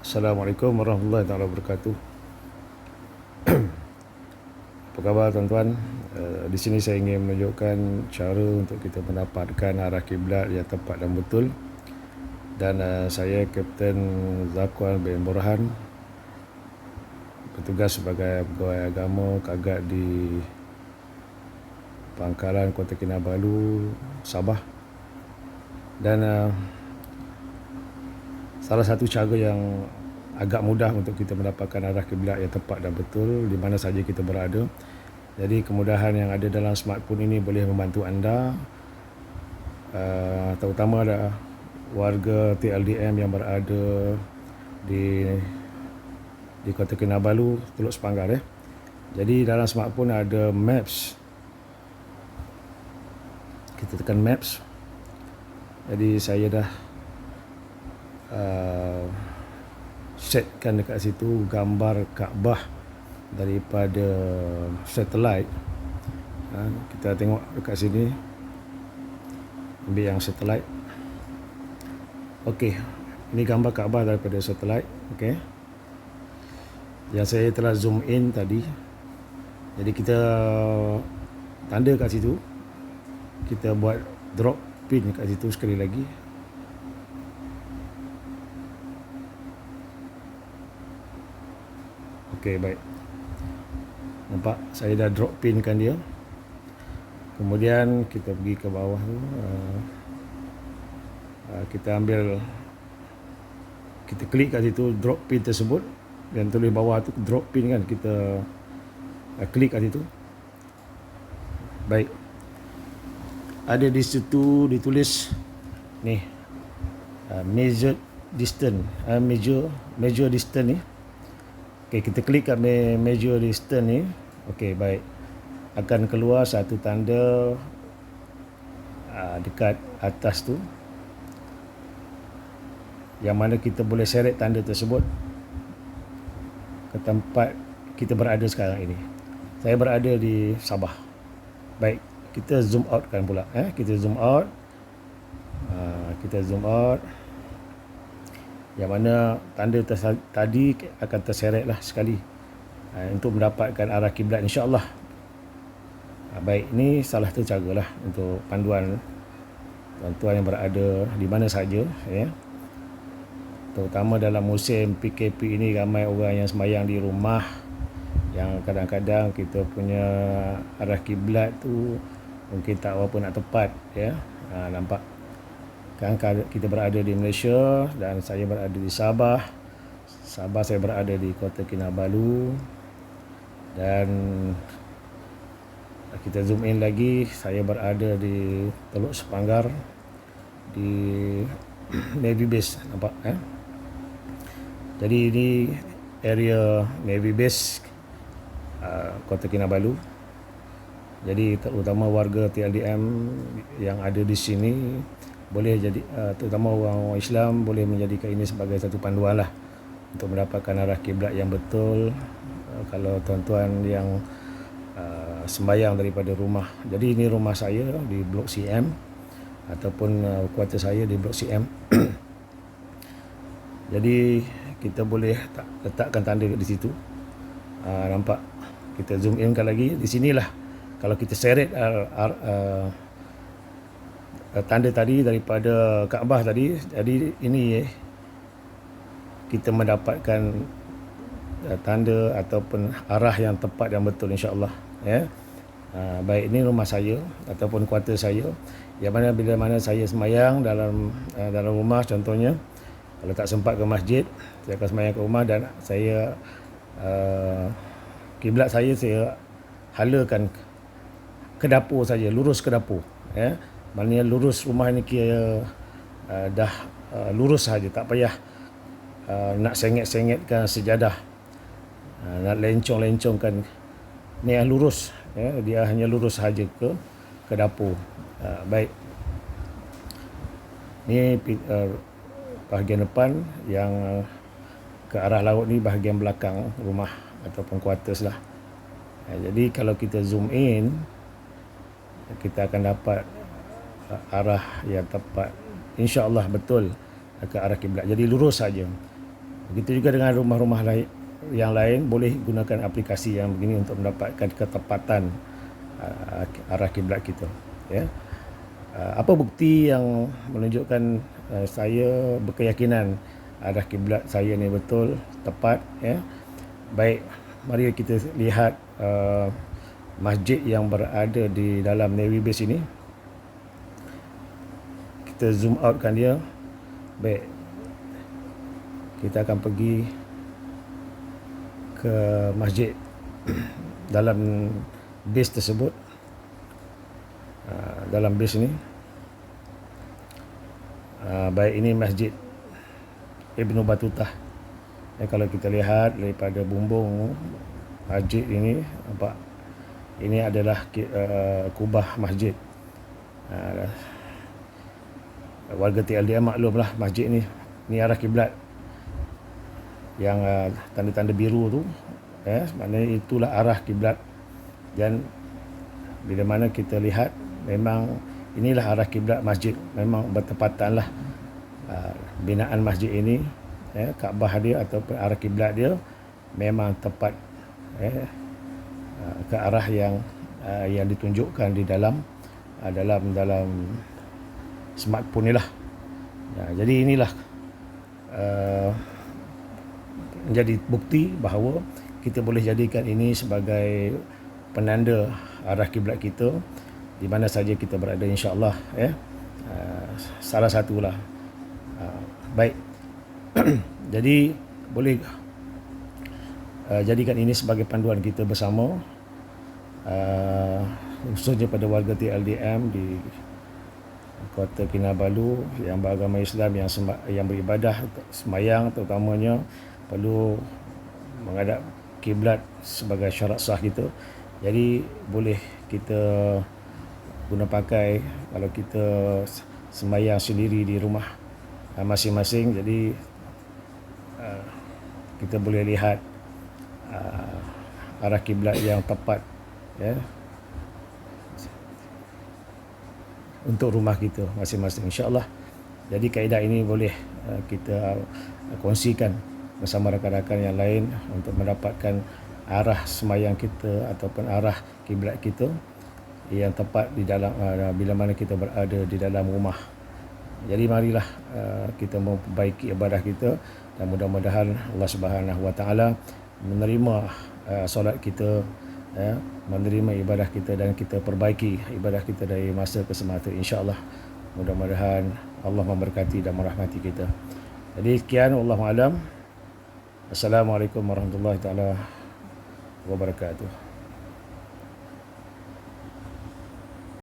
Assalamualaikum warahmatullahi wabarakatuh. Apa khabar tuan-tuan? Di sini saya ingin menunjukkan cara untuk kita mendapatkan arah kiblat yang tepat dan betul. Dan saya Kapten Zakwan bin Borhan, bertugas sebagai pegawai agama Kagak di Pangkalan Kota Kinabalu, Sabah. Dan salah satu cara yang agak mudah untuk kita mendapatkan arah kiblat yang tepat dan betul di mana saja kita berada. Jadi kemudahan yang ada dalam smartphone ini boleh membantu anda, terutama ada warga TLDM yang berada di Kota Kinabalu, Teluk Sepanggar. Jadi dalam smartphone ada Maps. Kita tekan Maps. Jadi saya dah setkan dekat situ gambar Kaabah daripada satelit. Kita tengok dekat sini, ambil yang satelit. Okey, ini gambar Kaabah daripada satelit. Okey, yang saya telah zoom in tadi. Jadi kita tanda kat situ, kita buat drop pin kat situ sekali lagi. Okey, baik. Nampak saya dah drop pin kan dia. Kemudian kita pergi ke bawah tu, kita ambil, kita klik kat situ drop pin tersebut dan tulis bawah tu drop pin kan, kita klik kat situ. Baik. Ada di situ ditulis ni measure distance, measure distance ni. Okey, kita klik kat measure distance ni. Okey, baik. Akan keluar satu tanda dekat atas tu, yang mana kita boleh seret tanda tersebut ke tempat kita berada sekarang ini. Saya berada di Sabah. Baik, kita zoom out kan pula. Kita zoom out. Kita zoom out. Yang mana tanda tadi akan terseret lah sekali untuk mendapatkan arah kiblat, insya-Allah. Baik, ini salah satu cara lah untuk panduan tuan-tuan yang berada di mana saja, ya. Terutama dalam musim PKP ini, ramai orang yang sembahyang di rumah, yang kadang-kadang kita punya arah kiblat tu mungkin tak apa nak tepat, ya. Nampak kan kita berada di Malaysia dan saya berada di Sabah. Sabah saya berada di Kota Kinabalu, dan kita zoom in lagi, saya berada di Teluk Sepanggar di Navy Base, nampak Jadi ini area Navy Base Kota Kinabalu. Jadi terutama warga TLDM yang ada di sini boleh jadi, terutama orang Islam, boleh menjadikan ini sebagai satu panduan lah untuk mendapatkan arah kiblat yang betul. Kalau tuan-tuan yang sembahyang daripada rumah. Jadi ini rumah saya di Blok CM, ataupun kuartus saya di Blok CM. Jadi kita boleh letakkan tanda di situ. Nampak? Kita zoom in kan lagi. Di sinilah kalau kita seret tanda tadi daripada Kaabah tadi, jadi ini kita mendapatkan tanda ataupun arah yang tepat dan betul, insya-Allah, ya. Baik, ini rumah saya ataupun kuartus saya, yang mana bila mana saya sembahyang dalam rumah, contohnya kalau tak sempat ke masjid, saya akan sembahyang ke rumah, dan saya kiblat saya halakan ke dapur saja, lurus ke dapur, ya. Maknanya lurus, rumah ni kira dah lurus saja, tak payah nak sengit-sengitkan sejadah, nak lencong-lencongkan. Ni yang lurus, ya, dia hanya lurus saja ke dapur. Baik. Ni bahagian depan, yang ke arah laut ni bahagian belakang rumah ataupun kuartus lah. Jadi kalau kita zoom in, kita akan dapat arah yang tepat, insya-Allah betul ke arah kiblat. Jadi lurus saja. Begitu juga dengan rumah-rumah yang lain, boleh gunakan aplikasi yang begini untuk mendapatkan ketepatan arah kiblat kita. Ya. Apa bukti yang menunjukkan saya berkeyakinan arah kiblat saya ni betul, tepat? Ya. Baik, mari kita lihat masjid yang berada di dalam Navy Base ini. Kita zoom outkan dia. Baik, kita akan pergi ke masjid dalam base tersebut. Dalam base ini, baik, ini masjid Ibnu Batutah. Kalau kita lihat daripada bumbung masjid ini, nampak ini adalah kubah masjid. Warga TLDM maklumlah masjid ni arah kiblat yang tanda-tanda biru tu, maknanya itulah arah kiblat. Dan bila mana kita lihat, memang inilah arah kiblat masjid. Memang bertepatanlah binaan masjid ini, Kaabah dia ataupun arah kiblat dia memang tepat ke arah yang ditunjukkan di dalam smartphone ni lah. Jadi inilah menjadi bukti bahawa kita boleh jadikan ini sebagai penanda arah kiblat kita di mana saja kita berada, insya-Allah, salah satulah. Baik. Jadi boleh jadikan ini sebagai panduan kita bersama, khususnya pada warga TLDM di Kota Kinabalu yang beragama Islam, yang beribadah sembahyang, terutamanya perlu menghadap kiblat sebagai syarat sah kita. Jadi boleh kita guna pakai kalau kita sembahyang sendiri di rumah masing-masing. Jadi kita boleh lihat arah kiblat yang tepat, untuk rumah kita masing-masing, insya-Allah. Jadi kaedah ini boleh kita kongsikan bersama rakan-rakan yang lain untuk mendapatkan arah sembahyang kita ataupun arah kiblat kita yang tepat di dalam bila mana kita berada di dalam rumah. Jadi marilah kita memperbaiki ibadah kita, dan mudah-mudahan Allah Subhanahu Wa Taala menerima solat kita, menerima ibadah kita, dan kita perbaiki ibadah kita dari masa ke semasa, insya-Allah. Mudah-mudahan Allah memberkati dan merahmati kita. Jadi sekian, wallahu alam. Assalamualaikum warahmatullahi taala wabarakatuh.